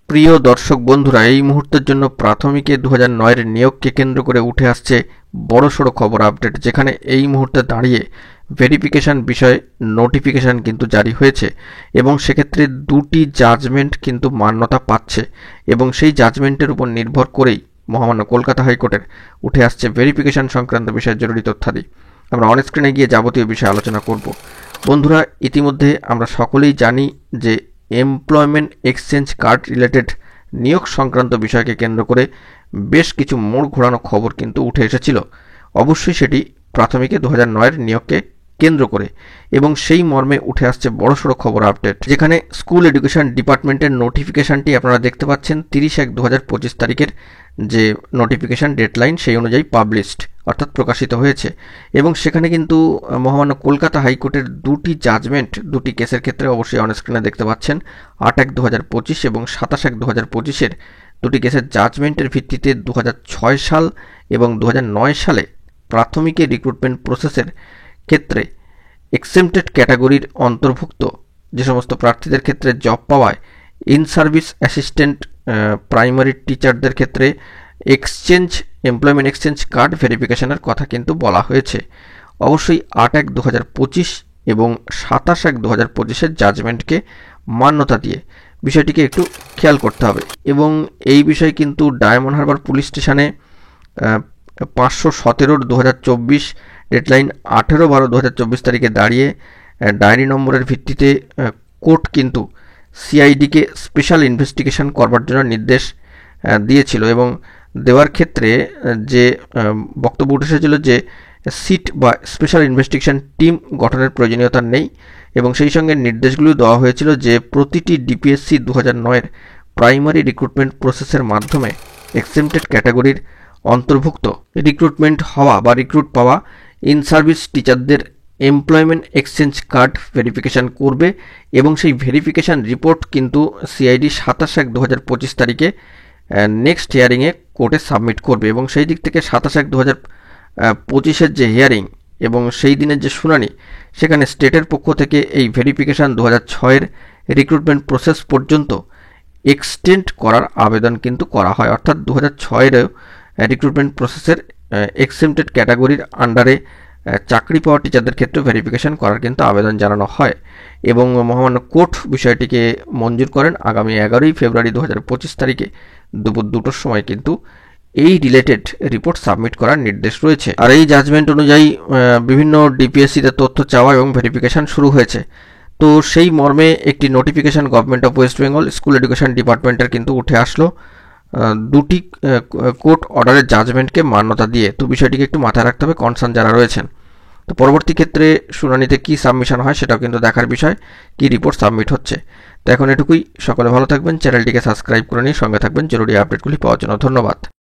প্রিয় দর্শক বন্ধুরা, এই মুহূর্তের জন্য প্রাথমিকে 2009-এর নিয়োগকে কেন্দ্র করে উঠে আসছে বড়সড় খবর আপডেট, যেখানে এই মুহূর্তে দাঁড়িয়ে ভেরিফিকেশন বিষয়ে নোটিফিকেশন কিন্তু জারি হয়েছে এবং সেক্ষেত্রে দুটি জাজমেন্ট কিন্তু মান্যতা পাচ্ছে এবং সেই জাজমেন্টের উপর নির্ভর করেই মহামান্য কলকাতা হাইকোর্টের উঠে আসছে ভেরিফিকেশন সংক্রান্ত বিষয়ে জরুরি তথ্যাদি। আমরা অন স্ক্রিনে গিয়ে যাবতীয় বিষয়ে আলোচনা করব। বন্ধুরা, ইতিমধ্যে আমরা সকলেই জানি যে এমপ্লয়মেন্ট এক্সচেঞ্জ কার্ড রিলেটেড নিয়োগ সংক্রান্ত বিষয়কে কেন্দ্র করে বেশ কিছু মোড় ঘোরানো খবর কিন্তু উঠে এসেছিল। অবশ্যই সেটি প্রাথমিকে 2009-এর নিয়োগকে কেন্দ্র করে এবং সেই মর্মে উঠে আসছে বড়সড় খবর আপডেট, যেখানে স্কুল এডুকেশন ডিপার্টমেন্টের নোটিফিকেশনটি আপনারা দেখতে পাচ্ছেন 30/1/2025 তারিখের যে নোটিফিকেশন ডেডলাইন সেই অনুযায়ী পাবলিশড অর্থাৎ প্রকাশিত হয়েছে এবং সেখানে কিন্তু মহামান্য কলকাতা হাইকোর্টের দুটি জাজমেন্ট দুটি কেসের ক্ষেত্রে অবশ্যই অন স্ক্রিনে দেখতে পাচ্ছেন 8/1/2025 এবং 27/1/2025-এর দুটি কেসের জাজমেন্টের ভিত্তিতে 2006 সাল এবং 2009 সালে প্রাথমিকে রিক্রুটমেন্ট প্রসেসের ক্ষেত্রে এক্সেমটেড ক্যাটাগরির অন্তর্ভুক্ত যে সমস্ত প্রার্থীদের ক্ষেত্রে জব পাওয়ায় ইন সার্ভিস অ্যাসিস্ট্যান্ট প্রাইমারি টিচারদের ক্ষেত্রে এমপ্লয়মেন্ট এক্সচেঞ্জ কার্ড ভেরিফিকেশনের কথা কিন্তু বলা হয়েছে। অবশ্যই 8/1/2025 এবং 27/1/2025-এর জাজমেন্টকে মান্যতা দিয়ে বিষয়টিকে একটু খেয়াল করতে হবে এবং এই বিষয়ে কিন্তু ডায়মন্ড হারবার পুলিশ স্টেশনে 517/2024 ডেডলাইন 18/12/2024 তারিখে দাঁড়িয়ে ডায়েরি নম্বরের ভিত্তিতে কোর্ট কিন্তু সিআইডিকে স্পেশাল ইনভেস্টিগেশন করবার জন্য নির্দেশ দিয়েছিল এবং দেওয়ার ক্ষেত্রে যে বক্তব্য উঠে এসেছিল যে সিট বা স্পেশাল ইনভেস্টিগেশন টিম গঠনের প্রয়োজনীয়তা নেই এবং সেই সঙ্গে নির্দেশগুলো দেওয়া হয়েছিল যে প্রতিটি ডিপিএসসি 2009-এর প্রাইমারি রিক্রুটমেন্ট প্রসেসের মাধ্যমে এক্সেমটেড ক্যাটাগরির অন্তর্ভুক্ত রিক্রুটমেন্ট হওয়া বা রিক্রুট পাওয়া ইন সার্ভিস টিচারদের এমপ্লয়মেন্ট এক্সচেঞ্জ কার্ড ভেরিফিকেশান করবে এবং সেই ভেরিফিকেশান রিপোর্ট কিন্তু সিআইডি 27/1/2025 তারিখে নেক্সট হিয়ারিংয়ে কোর্টে সাবমিট করবে এবং সেই দিক থেকে 27/1/2025-এর যে হিয়ারিং এবং সেই দিনের যে শুনানি, সেখানে স্টেটের পক্ষ থেকে এই ভেরিফিকেশান 2006-এর রিক্রুটমেন্ট প্রসেস পর্যন্ত এক্সটেন্ড করার আবেদন কিন্তু করা হয়, অর্থাৎ 2006-এর রিক্রুটমেন্ট প্রসেসের এক্সেমটেড ক্যাটাগরির আন্ডারে চাকরি পাওয়া টিচারদের ক্ষেত্রে ভেরিফিকেশন করার কিন্তু আবেদন জানানো হয় এবং মহামান্য কোর্ট বিষয়টিকে মঞ্জুর করেন। আগামী 11 ফেব্রুয়ারি 2025 তারিখে দুপুর 2টোর সময় কিন্তু এই রিলেটেড রিপোর্ট সাবমিট করার নির্দেশ রয়েছে। আর এই জাজমেন্ট অনুযায়ী বিভিন্ন ডিপিএসসিতে তথ্য চাওয়া এবং ভেরিফিকেশন শুরু হয়েছে। তো সেই মর্মে একটি notification government of West Bengal school education ডিপার্টমেন্টের কিন্তু উঠে আসলো দুটি কোর্ট অর্ডারের জাজমেন্টকে মান্যতা দিয়ে। তো বিষয়টিকে একটু মাথায় রাখতে হবে কনসার্ন যারা রয়েছেন। তো পরবর্তী ক্ষেত্রে শুনানিতে কি সাবমিশন হয় সেটাও কিন্তু দেখার বিষয়, কি রিপোর্ট সাবমিট হচ্ছে। তো এখন এটুকুই, সকলে ভালো থাকবেন, চ্যানেলটিকে সাবস্ক্রাইব করে নিয়ে সঙ্গে থাকবেন জরুরি আপডেটগুলি পাওয়ার জন্য। ধন্যবাদ।